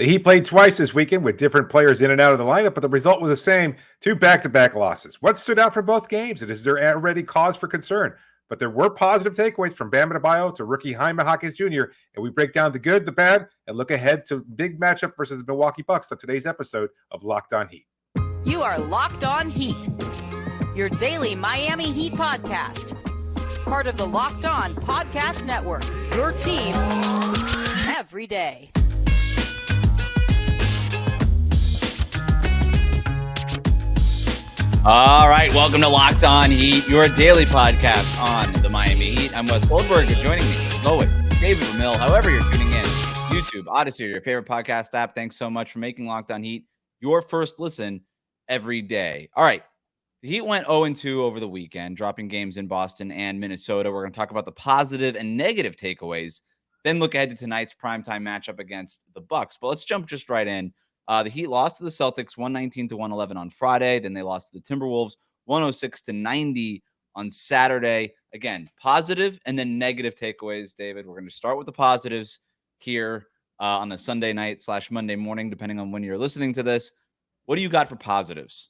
The Heat played twice this weekend with different players in and out of the lineup, but the result was the same, 2 back-to-back losses. What stood out for both games, and is there already cause for concern? But there were positive takeaways from Bam Adebayo to rookie Jaime Jaquez Jr., and we break down the good, the bad, and look ahead to big matchup versus the Milwaukee Bucks on today's episode of Locked On Heat. You are Locked On Heat, your daily Miami Heat podcast. Part of the Locked On Podcast Network, your team every day. All right, welcome to Locked On Heat, your daily podcast on the Miami Heat. I'm Wes Goldberg, and joining me, as always, David Ramil. However you're tuning in, YouTube, Odyssey, or your favorite podcast app, thanks so much for making Locked On Heat your first listen every day. All right, the Heat went 0-2 over the weekend, dropping games in Boston and Minnesota. We're going to talk about the positive and negative takeaways, then look ahead to tonight's primetime matchup against the Bucks. But let's jump just right in. The Heat lost to the Celtics 119-111 on Friday. Then they lost to the Timberwolves 106-90 on Saturday. Again, positive and then negative takeaways, David. We're going to start with the positives here on the Sunday night / Monday morning, depending on when you're listening to this. What do you got for positives?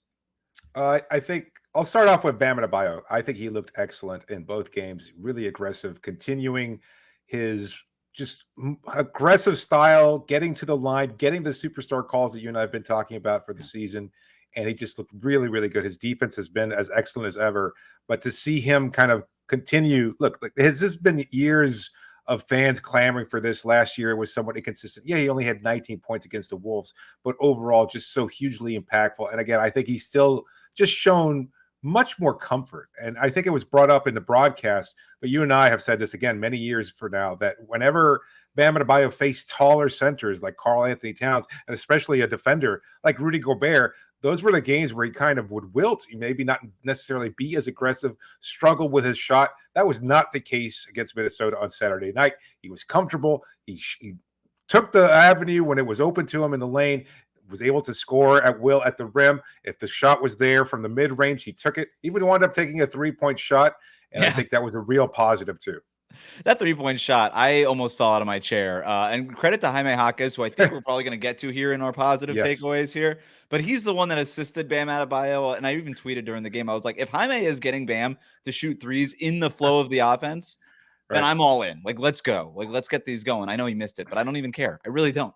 I think I'll start off with Bam Adebayo. I think he looked excellent in both games, really aggressive, continuing his just aggressive style, getting to the line, getting the superstar calls that you and I have been talking about for the season. And he just looked really, really good. His defense has been as excellent as ever. But to see him kind of continue, look, has this been years of fans clamoring for this? Last year was somewhat inconsistent. Yeah, he only had 19 points against the Wolves, but overall just so hugely impactful. And again, I think he's still just shown much more comfort. And I think it was brought up in the broadcast, but you and I have said this again many years for now, that whenever Bam Adebayo faced taller centers like Karl Anthony Towns, and especially a defender like Rudy Gobert, those were the games where he kind of would wilt. He maybe not necessarily be as aggressive, struggle with his shot. That was not the case against Minnesota on Saturday night. He was comfortable. He took the avenue when it was open to him in the lane, was able to score at will at the rim. If the shot was there from the mid-range, he took it. Even wound up taking a three-point shot, and I think that was a real positive too. That three-point shot, I almost fell out of my chair. And credit to Jaime Jaquez, who I think we're probably going to get to here in our positive takeaways here. But he's the one that assisted Bam Adebayo. And I even tweeted during the game, I was like, if Jaime is getting Bam to shoot threes in the flow of the offense, then I'm all in. Like, let's go. Like, let's get these going. I know he missed it, but I don't even care. I really don't.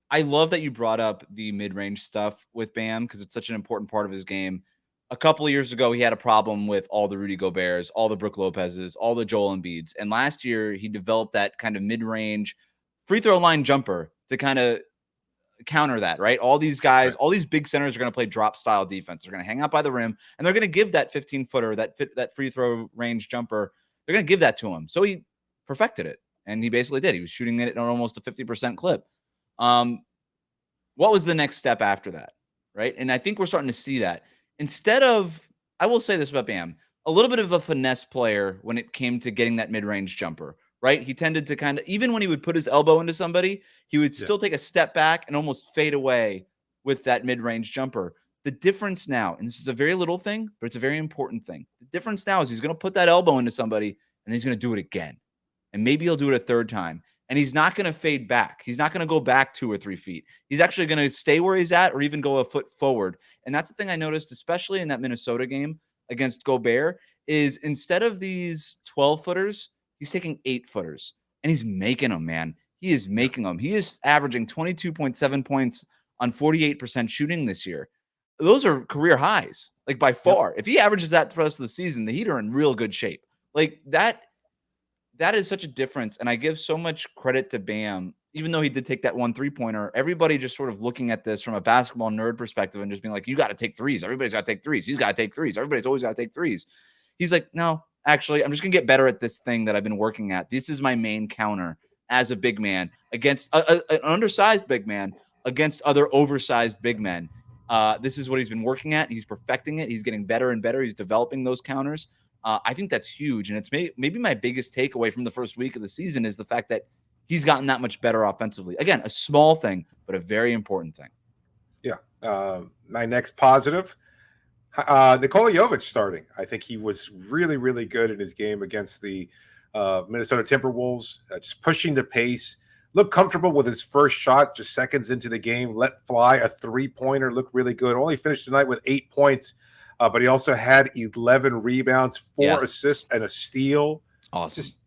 I love that you brought up the mid-range stuff with Bam because it's such an important part of his game. A couple of years ago, he had a problem with all the Rudy Goberts, all the Brook Lopez's, all the Joel Embiids. And last year, he developed that kind of mid-range free throw line jumper to kind of counter that, right? All these guys, all these big centers are going to play drop-style defense. They're going to hang out by the rim, and they're going to give that 15-footer, that free throw range jumper, they're going to give that to him. So he perfected it, and he basically did. He was shooting it at almost a 50% clip. What was the next step after that, right? And I think we're starting to see that. Instead of, I will say this about Bam, a little bit of a finesse player when it came to getting that mid-range jumper, right? He tended to kind of, even when he would put his elbow into somebody, he would still take a step back and almost fade away with that mid-range jumper. The difference now, and this is a very little thing, but it's a very important thing. The difference now is he's going to put that elbow into somebody and he's going to do it again. And maybe he'll do it a third time. And he's not going to fade back. He's not going to go back 2 or 3 feet. He's actually going to stay where he's at or even go a foot forward. And that's the thing I noticed, especially in that Minnesota game against Gobert, is instead of these 12-footers, he's taking 8-footers. And he's making them, man. He is making them. He is averaging 22.7 points on 48% shooting this year. Those are career highs, like by far. If he averages that for the rest of the season, the Heat are in real good shape. Like that is such a difference. And I give so much credit to Bam, even though he did take that 1 3-pointer. Everybody just sort of looking at this from a basketball nerd perspective and just being like, you got to take threes. Everybody's got to take threes. He's got to take threes. Everybody's always got to take threes. He's like, no, actually, I'm just going to get better at this thing that I've been working at. This is my main counter as a big man against an undersized big man against other oversized big men. This is what he's been working at. He's perfecting it. He's getting better and better. He's developing those counters. I think that's huge. And it's maybe my biggest takeaway from the first week of the season is the fact that he's gotten that much better offensively. Again, a small thing, but a very important thing. Yeah. My next positive, Nikola Jovic starting. I think he was really, really good in his game against the Minnesota Timberwolves, just pushing the pace. looked comfortable with his first shot, just seconds into the game, let fly a 3-pointer, looked really good. Only finished tonight with 8 points, but he also had 11 rebounds, 4 assists, and a steal. Awesome. Just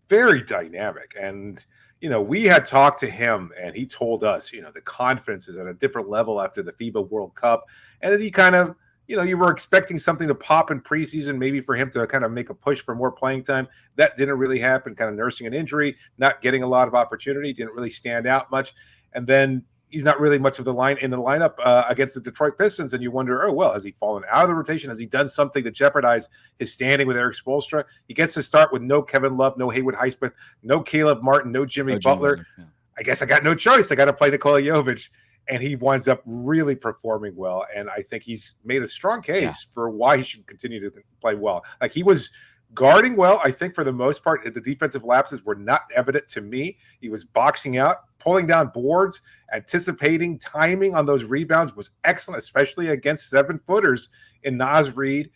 very dynamic. And, we had talked to him and he told us, the confidence is at a different level after the FIBA World Cup. And then he kind of, you were expecting something to pop in preseason, maybe for him to kind of make a push for more playing time. That didn't really happen, kind of nursing an injury, not getting a lot of opportunity, didn't really stand out much. And then he's not really much of the lineup against the Detroit Pistons. And you wonder, oh, well, has he fallen out of the rotation? Has he done something to jeopardize his standing with Eric Spoelstra? He gets to start with no Kevin Love, no Haywood Highsmith, no Caleb Martin, no Jimmy Butler. Yeah. I guess I got no choice. I got to play Nikola Jovic. And he winds up really performing well. And I think he's made a strong case for why he should continue to play well. Like, he was guarding well. I think for the most part, the defensive lapses were not evident to me. He was boxing out, pulling down boards, anticipating, timing on those rebounds was excellent, especially against 7-footers in Naz Reid,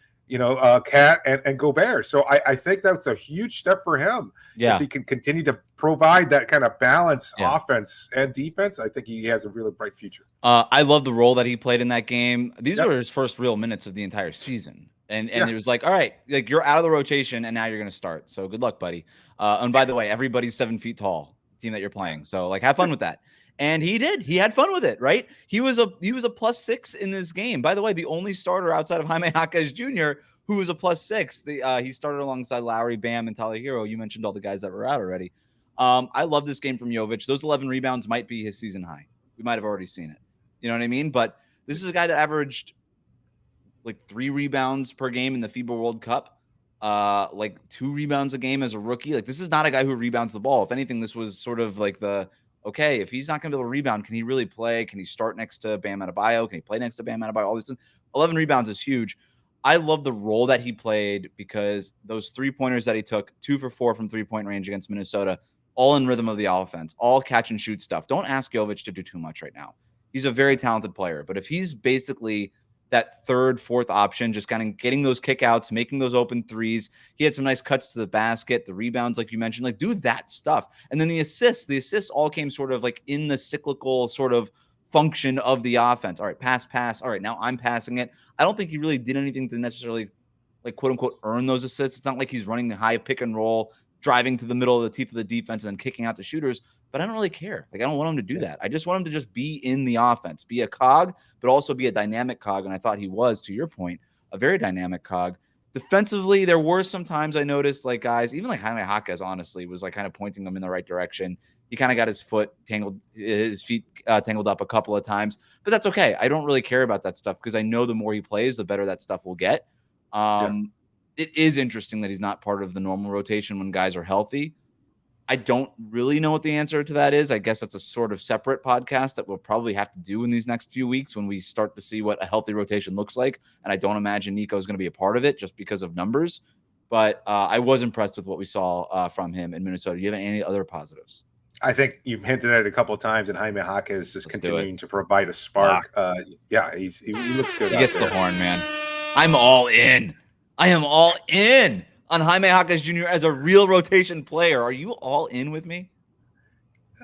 Cat and Gobert. So I think that's a huge step for him. Yeah. If he can continue to provide that kind of balance, offense and defense, I think he has a really bright future. I love the role that he played in that game. These were his first real minutes of the entire season. And it was like, all right, like, you're out of the rotation and now you're going to start. So good luck, buddy. And by the way, everybody's 7 feet tall, team that you're playing. So, like, have fun with that. And he did. He had fun with it, right? He was a +6 in this game. By the way, the only starter outside of Jaime Jaquez Jr. who was a +6. He started alongside Lowry, Bam, and Tyler Herro. You mentioned all the guys that were out already. I love this game from Jovic. Those 11 rebounds might be his season high. We might have already seen it. You know what I mean? But this is a guy that averaged like 3 rebounds per game in the FIBA World Cup. Like 2 rebounds a game as a rookie. Like, this is not a guy who rebounds the ball. If anything, this was sort of like okay, if he's not going to be able to rebound, can he really play? Can he start next to Bam Adebayo? Can he play next to Bam Adebayo? All these things. 11 rebounds is huge. I love the role that he played because those 3-pointers that he took, 2 for 4 from 3-point range against Minnesota, all in rhythm of the offense, all catch and shoot stuff. Don't ask Jovic to do too much right now. He's a very talented player, but if he's basically that 3rd, 4th option, just kind of getting those kickouts, making those open threes. He had some nice cuts to the basket, the rebounds, like you mentioned, like, do that stuff. And then the assists all came sort of like in the cyclical sort of function of the offense. All right, pass. All right, now I'm passing it. I don't think he really did anything to necessarily, like, quote unquote, earn those assists. It's not like he's running the high pick and roll, driving to the middle of the teeth of the defense and then kicking out the shooters. But I don't really care. Like, I don't want him to do that. I just want him to just be in the offense, be a cog, but also be a dynamic cog. And I thought he was, to your point, a very dynamic cog. Defensively, there were some times I noticed, like, guys, even like Jaime Jaquez, honestly, was like kind of pointing them in the right direction. He kind of got his feet tangled up a couple of times, but that's okay. I don't really care about that stuff because I know the more he plays, the better that stuff will get. It is interesting that he's not part of the normal rotation when guys are healthy. I don't really know what the answer to that is. I guess that's a sort of separate podcast that we'll probably have to do in these next few weeks when we start to see what a healthy rotation looks like. And I don't imagine Nico is going to be a part of it just because of numbers. But I was impressed with what we saw from him in Minnesota. Do you have any other positives? I think you've hinted at it a couple of times, and Jaime Jaquez is just continuing to provide a spark. He looks good. He gets the horn, man. I'm all in. I am all in on Jaime Jaquez Jr. as a real rotation player. Are you all in with me?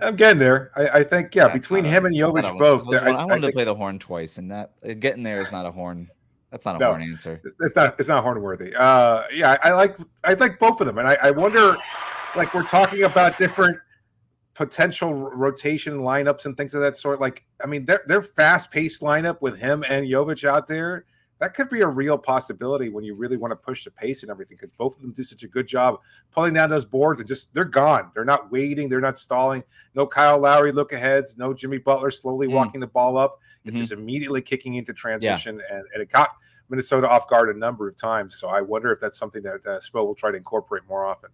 I'm getting there. I think, between him and Jovic both. I wanted to play the horn twice, and that getting there is not a horn. That's not a horn answer. It's not horn worthy. I like both of them, and I wonder, like, we're talking about different potential rotation lineups and things of that sort. Like, I mean, their fast-paced lineup with him and Jovic out there, that could be a real possibility when you really want to push the pace and everything, because both of them do such a good job pulling down those boards and just, they're gone. They're not waiting. They're not stalling. No Kyle Lowry look-aheads. No Jimmy Butler slowly walking the ball up. It's just immediately kicking into transition, and it got Minnesota off guard a number of times. So I wonder if that's something that Spo will try to incorporate more often.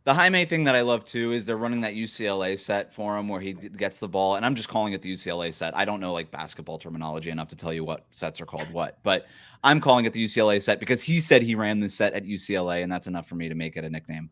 The Jaime thing that I love, too, is they're running that UCLA set for him where he gets the ball. And I'm just calling it the UCLA set. I don't know, like, basketball terminology enough to tell you what sets are called what. But I'm calling it the UCLA set because he said he ran this set at UCLA, and that's enough for me to make it a nickname.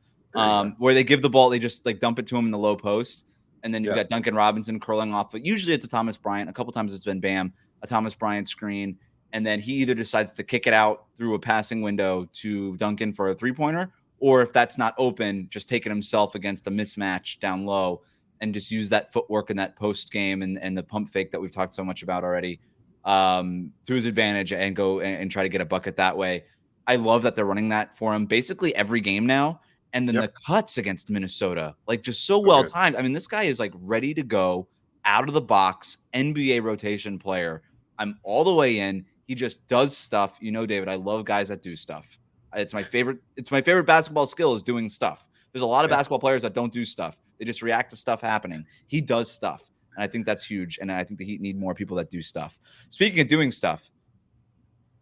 Where they give the ball, they just, like, dump it to him in the low post. And then you've got Duncan Robinson curling off. But usually it's a Thomas Bryant. A couple times it's been Bam, a Thomas Bryant screen. And then he either decides to kick it out through a passing window to Duncan for a three-pointer, or if that's not open, just take it himself against a mismatch down low and just use that footwork and that post game and the pump fake that we've talked so much about already to his advantage and go and try to get a bucket that way. I love that they're running that for him basically every game now. And then the cuts against Minnesota, like just so well timed. I mean, this guy is like ready to go out of the box, NBA rotation player. I'm all the way in. He just does stuff. You know, David, I love guys that do stuff. It's my favorite basketball skill is doing stuff. There's a lot of basketball players that don't do stuff. They just react to stuff happening. He does stuff. And I think that's huge. And I think the Heat need more people that do stuff. Speaking of doing stuff,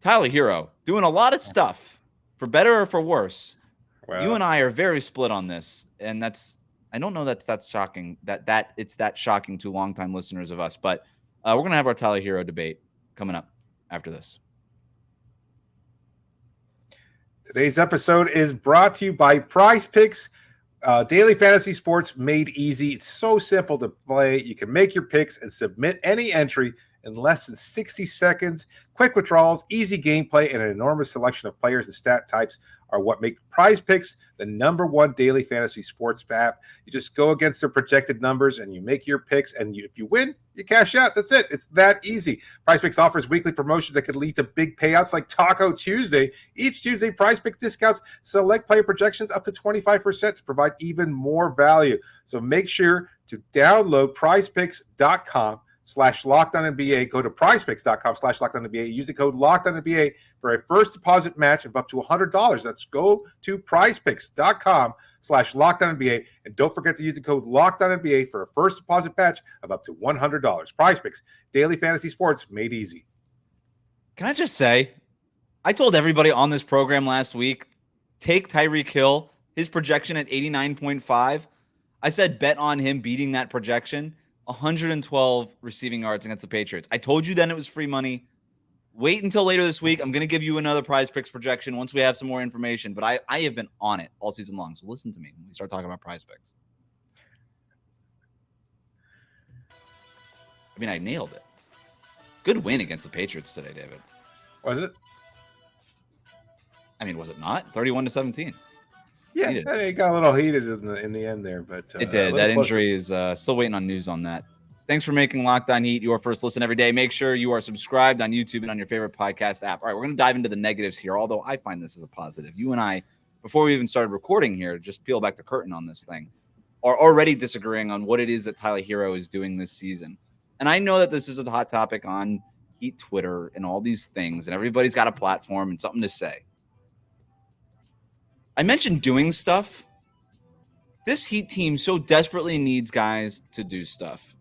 Tyler Herro doing a lot of stuff for better or for worse. Wow. You and I are very split on this. And I don't know that's shocking that it's that shocking to longtime listeners of us, but we're going to have our Tyler Herro debate coming up after this. Today's episode is brought to you by PrizePicks. Daily fantasy sports made easy. It's so simple to play. You can make your picks and submit any entry in less than 60 seconds. Quick withdrawals, easy gameplay, and an enormous selection of players and stat types are what make PrizePicks the #1 daily fantasy sports app. You just go against their projected numbers and you make your picks, and if you win, you cash out. That's it. It's that easy. PrizePicks offers weekly promotions that could lead to big payouts like Taco Tuesday. Each Tuesday, PrizePicks discounts select player projections up to 25% to provide even more value. So make sure to download PrizePicks.com/LockedOnNBA. Go to PrizePicks.com/LockedOnNBA. Use the code LockedOnNBA for a first deposit match of up to $100. That's go to PrizePicks.com/LockedOnNBA. And don't forget to use the code LockedOnNBA for a first deposit match of up to $100. PrizePicks, daily fantasy sports made easy. Can I just say, I told everybody on this program last week, take Tyreek Hill, his projection at 89.5. I said bet on him beating that projection. 112 receiving yards against the Patriots. I told you then it was free money. Wait until later this week. I'm going to give you another PrizePicks projection once we have some more information, but I have been on it all season long. So listen to me when we start talking about PrizePicks. I mean, I nailed it. Good win against the Patriots today, David. Was it? I mean, was it not? 31-17. Yeah, it got a little heated in the end there, but it did. That injury is still waiting on news on that. Thanks for making Locked On Heat your first listen every day. Make sure you are subscribed on YouTube and on your favorite podcast app. All right, we're going to dive into the negatives here, although I find this as a positive. You and I, before we even started recording here, just peel back the curtain on this thing, are already disagreeing on what it is that Tyler Herro is doing this season. And I know that this is a hot topic on Heat Twitter and all these things, and everybody's got a platform and something to say. I mentioned doing stuff. This Heat team so desperately needs guys to do stuff.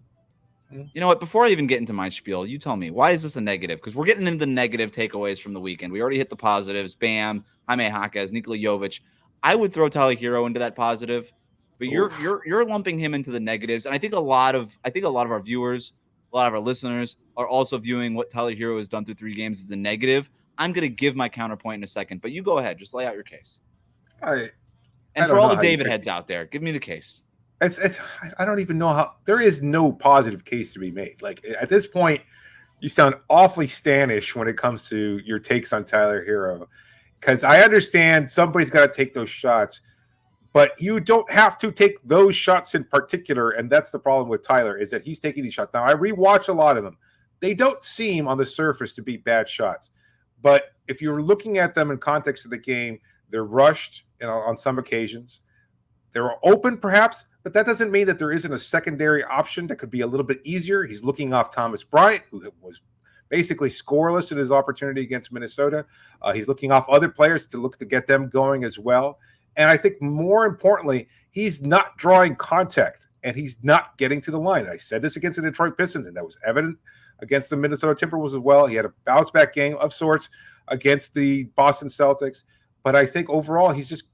You know what? Before I even get into my spiel, you tell me, why is this a negative? Because we're getting into the negative takeaways from the weekend. We already hit the positives. Bam, Jaime Jaquez, Nico Jovic. I would throw Tyler Herro into that positive, but you're lumping him into the negatives. And I think a lot of our viewers, a lot of our listeners are also viewing what Tyler Herro has done through 3 games as a negative. I'm going to give my counterpoint in a second, but you go ahead. Just lay out your case. And for all the David heads out there, give me the case. I don't even know how. There is no positive case to be made. Like at this point, you sound awfully Stanish when it comes to your takes on Tyler Herro, because I understand somebody's got to take those shots, but you don't have to take those shots in particular. And that's the problem with Tyler, is that he's taking these shots. Now I rewatch a lot of them. They don't seem on the surface to be bad shots, but if you're looking at them in context of the game, they're rushed on some occasions. They're open, perhaps, but that doesn't mean that there isn't a secondary option that could be a little bit easier. He's looking off Thomas Bryant, who was basically scoreless in his opportunity against Minnesota. He's looking off other players to look to get them going as well. And I think more importantly, he's not drawing contact and he's not getting to the line. I said this against the Detroit Pistons, and that was evident against the Minnesota Timberwolves as well. He had a bounce back game of sorts against the Boston Celtics. But I think overall, he's just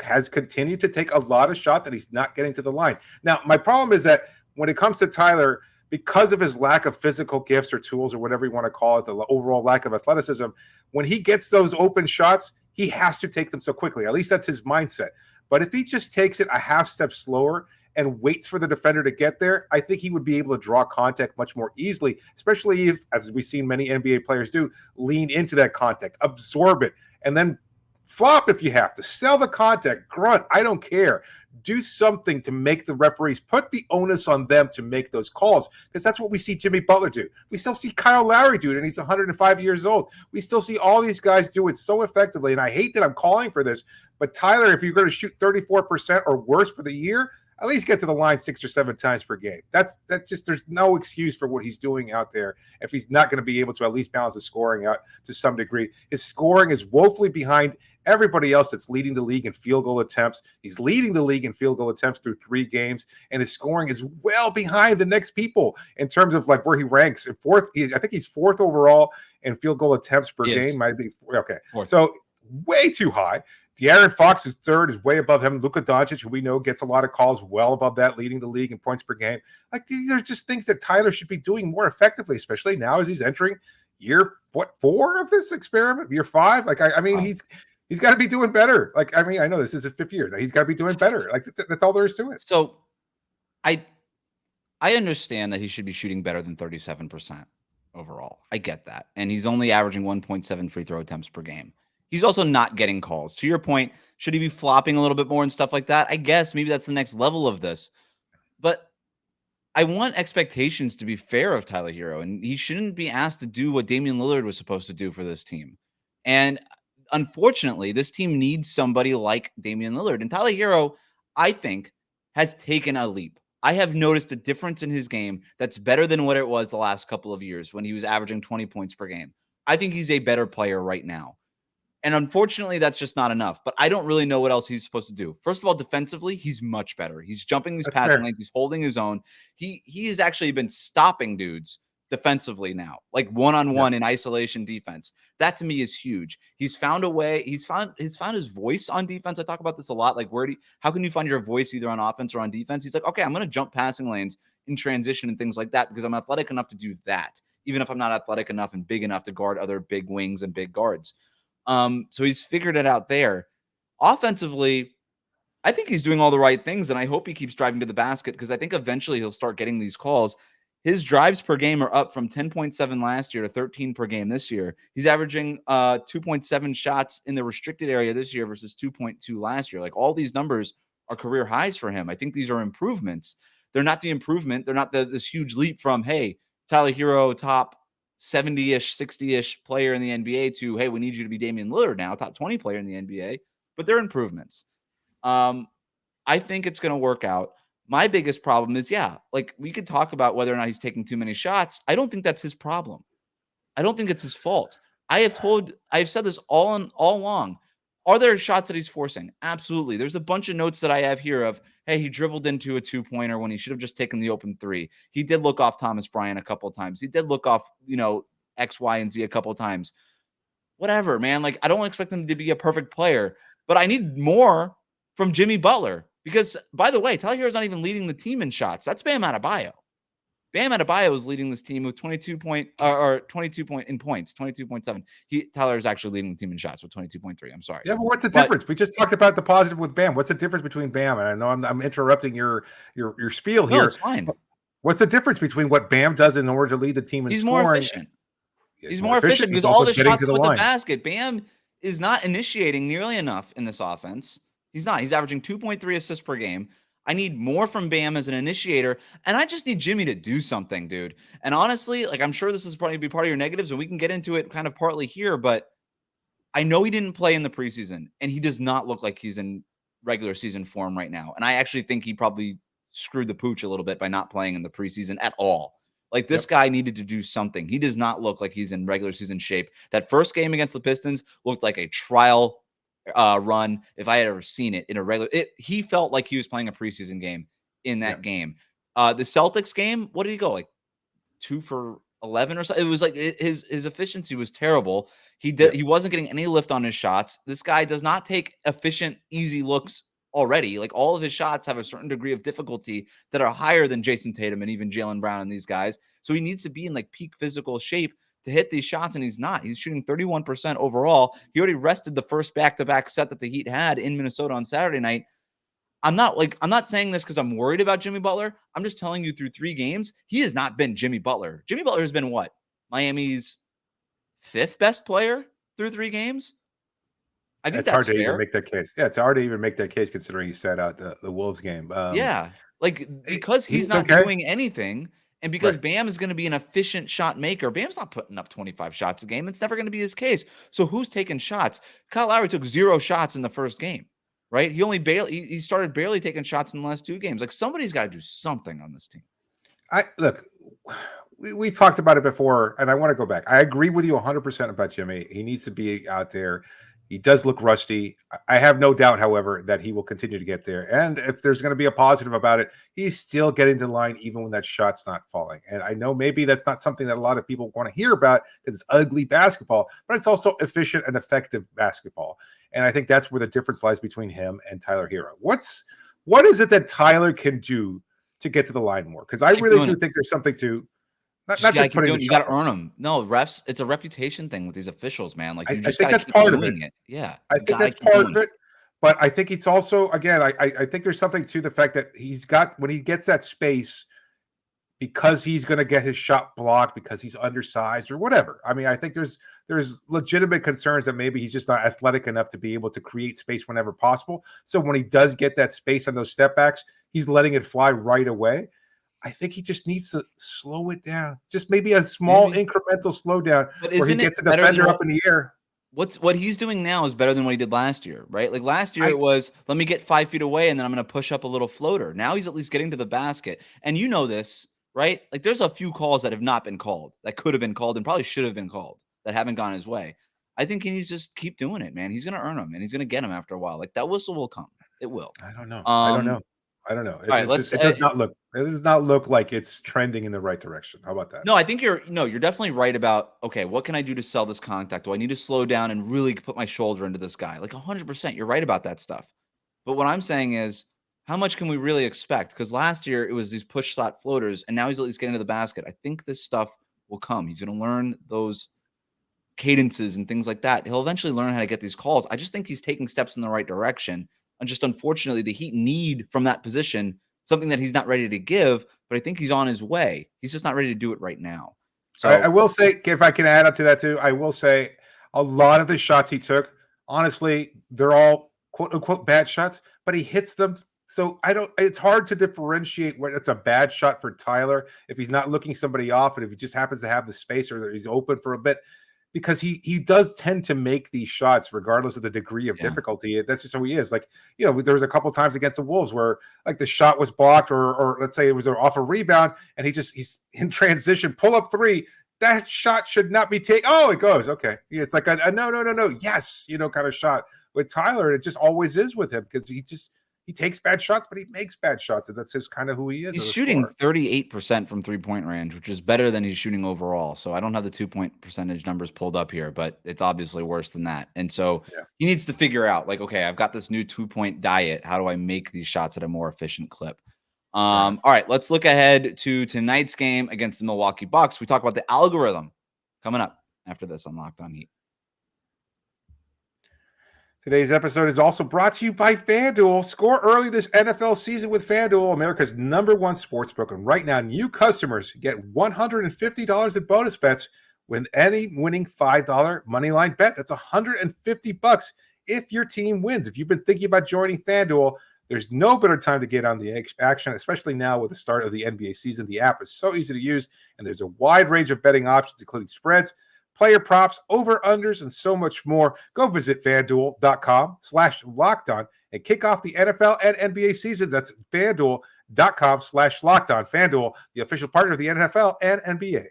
has continued to take a lot of shots and he's not getting to the line. Now, my problem is that when it comes to Tyler, because of his lack of physical gifts or tools or whatever you want to call it, the overall lack of athleticism, when he gets those open shots, he has to take them so quickly. At least that's his mindset. But if he just takes it a half step slower and waits for the defender to get there, I think he would be able to draw contact much more easily, especially if, as we've seen many NBA players do, lean into that contact, absorb it, and then Flop if you have to. Sell the contact. Grunt. I don't care. Do something to make the referees put the onus on them to make those calls, because that's what we see Jimmy Butler do. We still see Kyle Lowry do it, and he's 105 years old. We still see all these guys do it so effectively, and I hate that I'm calling for this, but Tyler, if you're going to shoot 34% or worse for the year, at least get to the line 6 or 7 times per game. That's just, there's no excuse for what he's doing out there if he's not going to be able to at least balance the scoring out to some degree. His scoring is woefully behind everybody else that's leading the league in field goal attempts. He's leading the league in field goal attempts through 3 games, and his scoring is well behind the next people in terms of like where he ranks. In fourth, I think he's 4th overall in field goal attempts per game. Might be okay. Fourth. So way too high. De'Aaron Fox is 3rd, is way above him. Luka Doncic, who we know gets a lot of calls, well above that, leading the league in points per game. Like, these are just things that Tyler should be doing more effectively, especially now as he's entering year 4 of this experiment, year 5. Like, I mean, he's got to be doing better. Like, I mean, I know this is his 5th year. He's got to be doing better. Like, that's all there is to it. So, I understand that he should be shooting better than 37% overall. I get that, and he's only averaging 1.7 free throw attempts per game. He's also not getting calls. To your point, should he be flopping a little bit more and stuff like that? I guess maybe that's the next level of this. But I want expectations to be fair of Tyler Herro, and he shouldn't be asked to do what Damian Lillard was supposed to do for this team. And unfortunately, this team needs somebody like Damian Lillard. And Tyler Herro, I think, has taken a leap. I have noticed a difference in his game that's better than what it was the last couple of years when he was averaging 20 points per game. I think he's a better player right now. And unfortunately, that's just not enough. But I don't really know what else he's supposed to do. First of all, defensively, he's much better. He's jumping these passing lanes. He's holding his own. He has actually been stopping dudes defensively now, like one-on-one in isolation defense. That to me is huge. He's found a way. He's found his voice on defense. I talk about this a lot. Like, how can you find your voice either on offense or on defense? He's like, okay, I'm going to jump passing lanes in transition and things like that because I'm athletic enough to do that, even if I'm not athletic enough and big enough to guard other big wings and big guards. So he's figured it out there. Offensively, I think he's doing all the right things, and I hope he keeps driving to the basket because I think eventually he'll start getting these calls. His drives per game are up from 10.7 last year to 13 per game this year. He's averaging 2.7 shots in the restricted area this year versus 2.2 last year. Like, all these numbers are career highs for him. I think these are improvements. They're not the improvement. They're not this huge leap from, hey, Tyler Herro, top 70-ish, 60-ish player in the NBA to, hey, we need you to be Damian Lillard now, top 20 player in the NBA. But they're improvements. I think it's going to work out. My biggest problem is, like, we could talk about whether or not he's taking too many shots. I don't think that's his problem. I don't think it's his fault. I've said this all along. Are there shots that he's forcing? Absolutely. There's a bunch of notes that I have here of, hey, he dribbled into a 2-pointer when he should have just taken the open 3. He did look off Thomas Bryant a couple of times. He did look off, X, Y, and Z a couple of times. Whatever, man. Like, I don't expect him to be a perfect player, but I need more from Jimmy Butler because, by the way, Tyler Herro's not even leading the team in shots. That's Bam Adebayo. Bam Adebayo is leading this team with 22 point in points, 22.7. Tyler is actually leading the team in shots with 22.3. I'm sorry. Yeah, but what's the difference? We just talked about the positive with Bam. What's the difference between Bam? And I know I'm interrupting your spiel here. No, it's fine. What's the difference between what Bam does in order to lead the team in He's scoring? More efficient. He's more efficient because all the shots go to the basket. Bam is not initiating nearly enough in this offense. He's not. He's averaging 2.3 assists per game. I need more from Bam as an initiator, and I just need Jimmy to do something, dude. And honestly, like, I'm sure this is probably be part of your negatives, and we can get into it kind of partly here, but I know he didn't play in the preseason, and he does not look like he's in regular season form right now. And I actually think he probably screwed the pooch a little bit by not playing in the preseason at all. Like, this guy needed to do something. He does not look like he's in regular season shape. That first game against the Pistons looked like a trial run if I had ever seen it in a regular. He felt like he was playing a preseason game in that game. The Celtics game, what did he go, like 2 for 11 or so? It was like his efficiency was terrible. He wasn't getting any lift on his shots. This guy does not take efficient, easy looks already. Like, all of his shots have a certain degree of difficulty that are higher than Jason Tatum and even Jaylen Brown and these guys. So he needs to be in like peak physical shape to hit these shots, and he's not. He's shooting 31% overall. He already rested the first back-to-back set that the Heat had in Minnesota on Saturday night. I'm not saying this because I'm worried about Jimmy Butler. I'm just telling you, through 3 games, he has not been Jimmy Butler. Jimmy Butler has been what? Miami's 5th best player through 3 games? I think It's hard that's to even fair. make that case. Yeah, it's hard to even make that case considering he sat out the Wolves game. Yeah. Like, because he's He's not okay. doing anything, and because Right. Bam is going to be an efficient shot maker, Bam's not putting up 25 shots a game. It's never going to be his case. So who's taking shots? Kyle Lowry took 0 shots in the first game, right? He started barely taking shots in the last 2 games. Like, somebody's got to do something on this team. Look, we talked about it before, and I want to go back. I agree with you 100% about Jimmy. He needs to be out there. He does look rusty. I have no doubt, however, that he will continue to get there. And if there's going to be a positive about it, he's still getting to the line even when that shot's not falling. And I know maybe that's not something that a lot of people want to hear about because it's ugly basketball, but it's also efficient and effective basketball. And I think that's where the difference lies between him and Tyler Herro. What is it that Tyler can do to get to the line more? Because I really do think there's something to not just putting the you got shots to up. earn them. No, refs, it's a reputation thing with these officials, man. Like, you I just think got to that's keep part of doing it. it. Yeah. I think that's part of it. But I think it's also, again, I think there's something to the fact that when he gets that space, because he's going to get his shot blocked because he's undersized or whatever. I mean, I think there's legitimate concerns that maybe he's just not athletic enough to be able to create space whenever possible. So when he does get that space on those step backs, he's letting it fly right away. I think he just needs to slow it down. Just maybe a small incremental slowdown where he gets a defender up in the air. What he's doing now is better than what he did last year, right? Like, last year it was, let me get 5 feet away and then I'm going to push up a little floater. Now he's at least getting to the basket. And you know this, right? Like, there's a few calls that have not been called, that could have been called and probably should have been called, that haven't gone his way. I think he needs to just keep doing it, man. He's going to earn them and he's going to get them after a while. Like, that whistle will come. It will. I don't know. I don't know. All right, It does not look like it's trending in the right direction. How about that? No, I think you're definitely right about, okay, what can I do to sell this contact? Do I need to slow down and really put my shoulder into this guy? Like, 100%, you're right about that stuff. But what I'm saying is, how much can we really expect? Because last year it was these push shot floaters, and now he's at least getting to the basket. I think this stuff will come. He's going to learn those cadences and things like that. He'll eventually learn how to get these calls. I just think he's taking steps in the right direction. And just, unfortunately, the Heat need from that position something that he's not ready to give, but I think he's on his way. He's just not ready to do it right now. So I will say, if I can add up to that too, I will say a lot of the shots he took, honestly, they're all quote unquote bad shots, but he hits them. So it's hard to differentiate when it's a bad shot for Tyler if he's not looking somebody off and if he just happens to have the space or he's open for a bit. Because he does tend to make these shots regardless of the degree of difficulty. That's just how he is. Like, there was a couple times against the Wolves where like the shot was blocked or let's say it was off a rebound and he's in transition, pull up 3. That shot should not be taken. Oh, it goes. Okay. It's like a no. Yes, kind of shot. With Tyler, it just always is with him because he takes bad shots, but he makes bad shots. And that's just kind of who he is. He's shooting 38% from 3-point range, which is better than he's shooting overall. So I don't have the 2-point percentage numbers pulled up here, but it's obviously worse than that. And so he needs to figure out, like, okay, I've got this new 2-point diet. How do I make these shots at a more efficient clip? All right, let's look ahead to tonight's game against the Milwaukee Bucks. We talk about the algorithm coming up after this on Locked On Heat. Today's episode is also brought to you by FanDuel. Score early this NFL season with FanDuel, America's #1 sportsbook. And right now, new customers get $150 in bonus bets with any winning $5 moneyline bet. That's $150 if your team wins. If you've been thinking about joining FanDuel, there's no better time to get on the action, especially now with the start of the NBA season. The app is so easy to use, and there's a wide range of betting options, including spreads, player props, over-unders, and so much more. Go visit FanDuel.com/LockedOn and kick off the NFL and NBA seasons. That's FanDuel.com/LockedOn. FanDuel, the official partner of the NFL and NBA.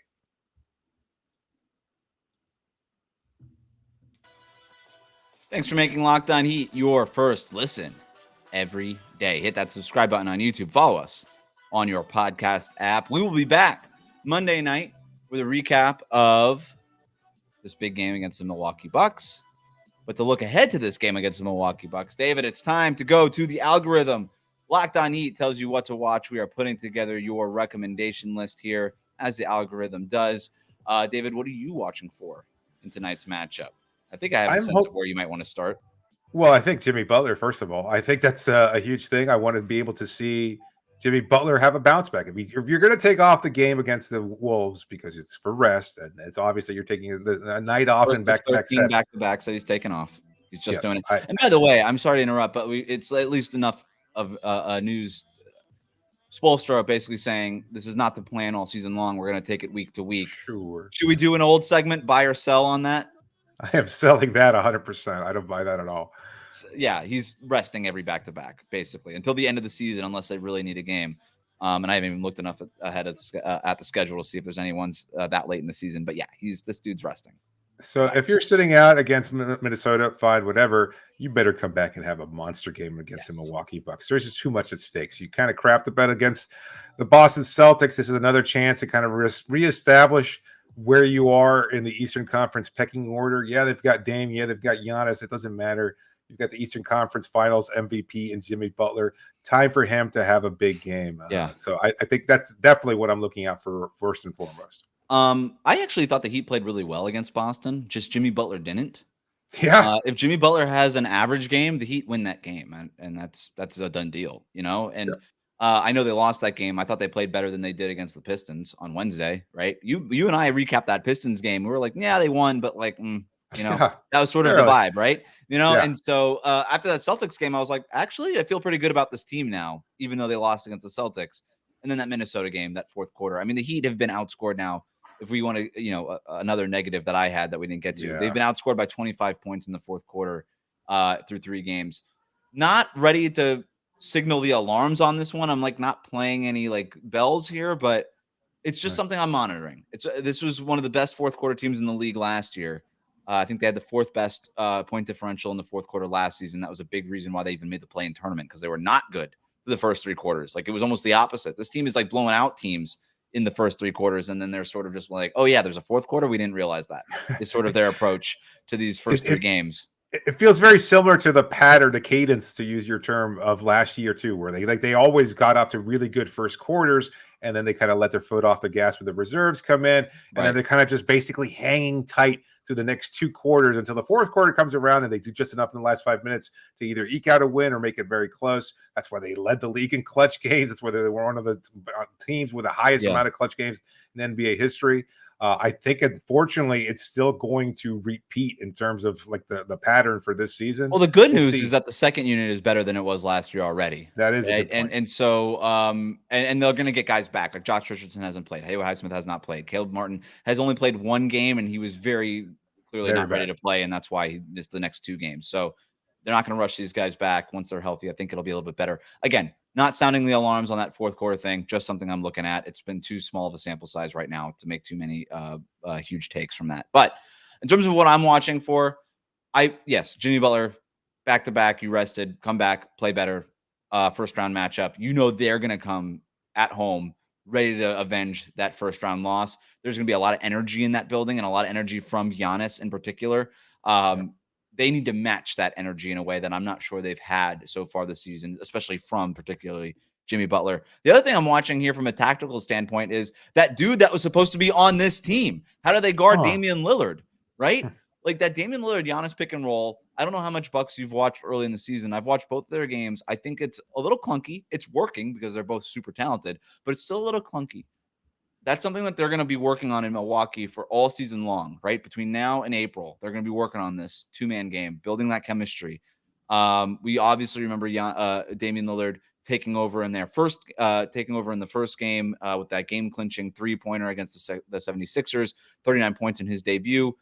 Thanks for making Locked On Heat your first listen every day. Hit that subscribe button on YouTube. Follow us on your podcast app. We will be back Monday night with a recap of this big game against the Milwaukee Bucks. But to look ahead to this game against the Milwaukee Bucks, David, it's time to go to the algorithm. Locked On Heat tells you what to watch. We are putting together your recommendation list here, as the algorithm does. David, what are you watching for in tonight's matchup? I think I have a sense of where you might want to start. Well, I think Jimmy Butler, first of all. I think that's a huge thing. I want to be able to see Jimmy Butler have a bounce back. If you're going to take off the game against the Wolves because it's for rest, and it's obviously you're taking a night off and back-to-back sets. Back-to-back, so he's taking off. He's just Yes, doing it. And by the way, I'm sorry to interrupt, but it's at least enough of news. Spoelstra basically saying this is not the plan all season long. We're going to take it week to week. Sure. Should we do an old segment, buy or sell on that? I am selling that 100%. I don't buy that at all. Yeah, he's resting every back-to-back, basically, until the end of the season, unless they really need a game. And I haven't even looked enough ahead at the schedule to see if there's any ones that late in the season. But yeah, this dude's resting. So if you're sitting out against Minnesota, fine, whatever, you better come back and have a monster game against the Milwaukee Bucks. There's just too much at stake. So you kind of crapped the bet against the Boston Celtics. This is another chance to kind of reestablish where you are in the Eastern Conference pecking order. Yeah, they've got Dame. Yeah, they've got Giannis. It doesn't matter. You've got the Eastern Conference Finals MVP and Jimmy Butler. Time for him to have a big game. So I think that's definitely what I'm looking out for first and foremost. I actually thought the Heat played really well against Boston. Just Jimmy Butler didn't. Yeah. If Jimmy Butler has an average game, the Heat win that game, and that's a done deal, you know. And I know they lost that game. I thought they played better than they did against the Pistons on Wednesday, right? You and I recapped that Pistons game. We were like, yeah, they won, but like, that was sort of the vibe, right? And so after that Celtics game, I was like, actually, I feel pretty good about this team now, even though they lost against the Celtics. And then that Minnesota game, that fourth quarter. I mean, the Heat have been outscored now. If we want to, another negative that I had that we didn't get to, they've been outscored by 25 points in the fourth quarter through 3 games. Not ready to signal the alarms on this one. I'm like not playing any like bells here, but it's just something I'm monitoring. This was one of the best fourth quarter teams in the league last year. I think they had the 4th best point differential in the fourth quarter last season. That was a big reason why they even made the play-in tournament, because they were not good for the first 3 quarters. Like it was almost the opposite. This team is like blowing out teams in the first 3 quarters, and then they're sort of just like, oh yeah, there's a fourth quarter. We didn't realize that. Is sort of their approach to these first 3 games. It feels very similar to the pattern, the cadence, to use your term, of last year too, where they always got off to really good first quarters, and then they kind of let their foot off the gas when the reserves come in, and then they're kind of just basically hanging tight through the next 2 quarters until the fourth quarter comes around, and they do just enough in the last 5 minutes to either eke out a win or make it very close. That's why they led the league in clutch games. That's why they were one of the teams with the highest amount of clutch games in NBA history. I think, unfortunately, it's still going to repeat in terms of like the pattern for this season. Well, the good news is that the second unit is better than it was last year already. That is a good point. And so and they're going to get guys back. Like Josh Richardson hasn't played. Haywood Highsmith has not played. Caleb Martin has only played 1 game, and he was very clearly not ready to play, and that's why he missed the next 2 games. So they're not going to rush these guys back once they're healthy. I think it'll be a little bit better. Again, not sounding the alarms on that fourth quarter thing, just something I'm looking at. It's been too small of a sample size right now to make too many huge takes from that. But in terms of what I'm watching for, Jimmy Butler, back-to-back, you rested, come back, play better, first-round matchup. You know they're going to come at home ready to avenge that first-round loss. There's going to be a lot of energy in that building, and a lot of energy from Giannis in particular. They need to match that energy in a way that I'm not sure they've had so far this season, especially from particularly Jimmy Butler. The other thing I'm watching here from a tactical standpoint is that dude that was supposed to be on this team. How do they guard Damian Lillard, right? Like that Damian Lillard, Giannis pick and roll. I don't know how much Bucks you've watched early in the season. I've watched both their games. I think it's a little clunky. It's working because they're both super talented, but it's still a little clunky. That's something that they're going to be working on in Milwaukee for all season long, right? Between now and April, they're going to be working on this 2-man game, building that chemistry. We obviously remember Damian Lillard taking over in the first game with that game-clinching 3-pointer against the 76ers, 39 points in his debut.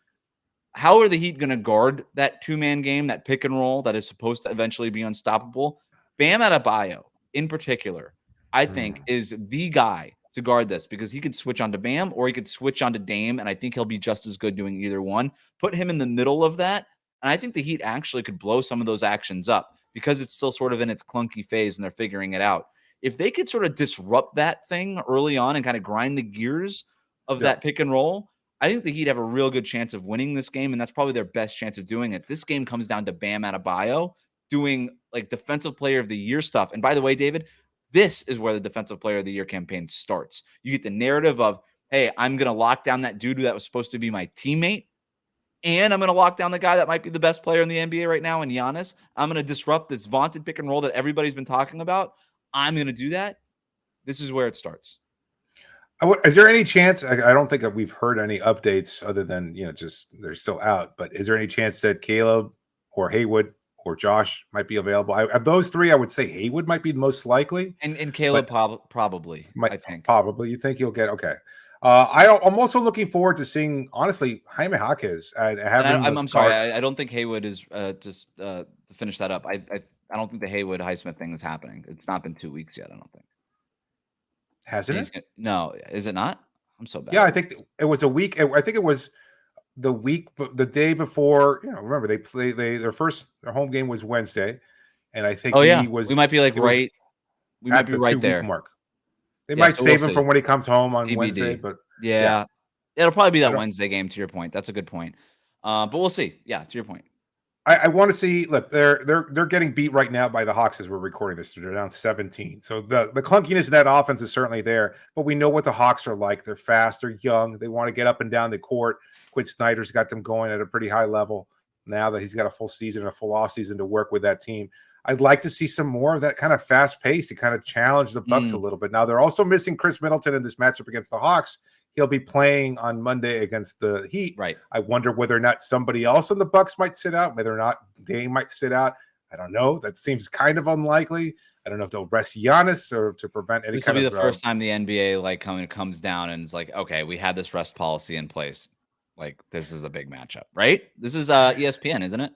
How are the Heat going to guard that 2-man game, that pick and roll that is supposed to eventually be unstoppable? Bam Adebayo, in particular, I think is the guy to guard this, because he could switch onto Bam or he could switch onto Dame, and I think he'll be just as good doing either one. Put him in the middle of that, and I think the Heat actually could blow some of those actions up because it's still sort of in its clunky phase and they're figuring it out. If they could sort of disrupt that thing early on and kind of grind the gears of that pick and roll, I think the Heat have a real good chance of winning this game, and that's probably their best chance of doing it. This game comes down to Bam Adebayo doing like defensive player of the year stuff. And by the way, David, this is where the defensive player of the year campaign starts. You get the narrative of, hey, I'm going to lock down that dude that was supposed to be my teammate, and I'm going to lock down the guy that might be the best player in the NBA right now in Giannis. I'm going to disrupt this vaunted pick and roll that everybody's been talking about. I'm going to do that. This is where it starts. Is there any chance, I don't think that we've heard any updates other than, just they're still out, but is there any chance that Caleb or Haywood or Josh might be available. Of those three, I would say Haywood might be the most likely. And Caleb probably, I think. Probably. You think he'll get okay. I'm also looking forward to seeing, honestly, Jaime Jaquez and having. I'm sorry, I don't think Haywood is just to finish that up. I don't think the Haywood Highsmith thing is happening. It's not been 2 weeks yet. I don't think. Hasn't it? No, is it not? I'm so bad. Yeah, I think it was a week. I think it was the day before. Remember their home game was Wednesday, and I think we might be like right. We might be right there. Mark. They might save him from when he comes home on TBD. Wednesday, but yeah, it'll probably be that Wednesday game. To your point, that's a good point. But we'll see. Yeah, to your point. I want to see. Look, they're getting beat right now by the Hawks as we're recording this. They're down 17. So the clunkiness in that offense is certainly there. But we know what the Hawks are like. They're fast. They're young. They want to get up and down the court. Quinn Snyder's got them going at a pretty high level now that he's got a full season and a full offseason to work with that team. I'd like to see some more of that kind of fast pace to kind of challenge the Bucks a little bit. Now they're also missing Chris Middleton in this matchup against the Hawks. He'll be playing on Monday against the Heat. Right. I wonder whether or not somebody else on the Bucks might sit out, whether or not Dame might sit out. I don't know. That seems kind of unlikely. I don't know if they'll rest Giannis or to prevent any. This will be the first time the NBA comes down and it's like, okay, we had this rest policy in place. Like this is a big matchup, right? This is ESPN, isn't it?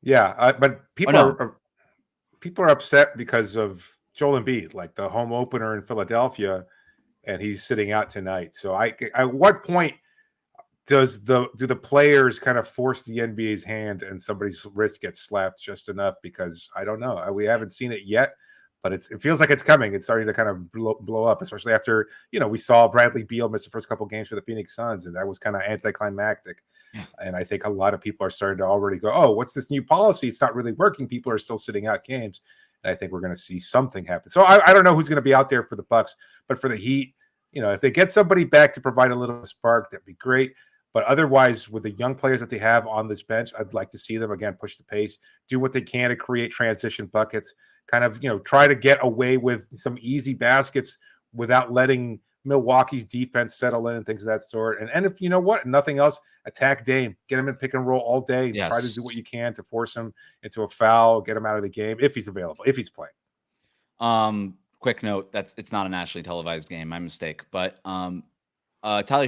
Yeah, but people are upset because of Joel Embiid, like the home opener in Philadelphia. And he's sitting out tonight. So at what point do the players kind of force the NBA's hand and somebody's wrist gets slapped just enough? Because I don't know. We haven't seen it yet, but it feels like it's coming. It's starting to kind of blow up, especially after, we saw Bradley Beal miss the first couple games for the Phoenix Suns, and that was kind of anticlimactic. Yeah. And I think a lot of people are starting to already go, oh, what's this new policy? It's not really working. People are still sitting out games. And I think we're going to see something happen. So I don't know who's going to be out there for the Bucks, but for the Heat, if they get somebody back to provide a little spark, that'd be great. But otherwise, with the young players that they have on this bench, I'd like to see them again push the pace, do what they can to create transition buckets, kind of try to get away with some easy baskets without letting Milwaukee's defense settle in and things of that sort. And if nothing else, attack Dame, get him in pick and roll all day. Yes. Try to do what you can to force him into a foul, get him out of the game if he's available, if he's playing. Quick note, it's not a nationally televised game. My mistake. But Tyler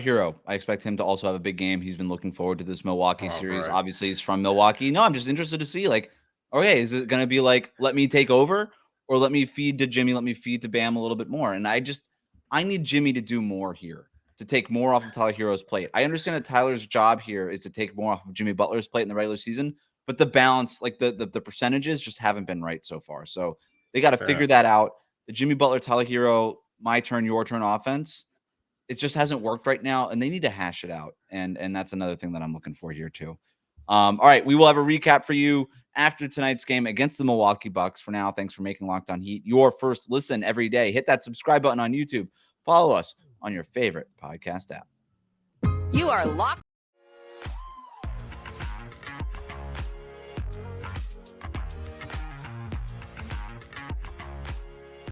Herro, I expect him to also have a big game. He's been looking forward to this Milwaukee series. Right. Obviously, he's from Milwaukee. No, I'm just interested to see, okay, is it going to be like, let me take over or let me feed to Jimmy, let me feed to Bam a little bit more? And I need Jimmy to do more here, to take more off of Tyler Herro's plate. I understand that Tyler's job here is to take more off of Jimmy Butler's plate in the regular season, but the balance, the percentages just haven't been right so far. So they got to figure that out. The Jimmy Butler, Tyler Herro, my turn, your turn offense, it just hasn't worked right now, and they need to hash it out. And that's another thing that I'm looking for here too. All right, we will have a recap for you after tonight's game against the Milwaukee Bucks. For now, thanks for making Locked On Heat your first listen every day. Hit that subscribe button on YouTube. Follow us on your favorite podcast app. You are Locked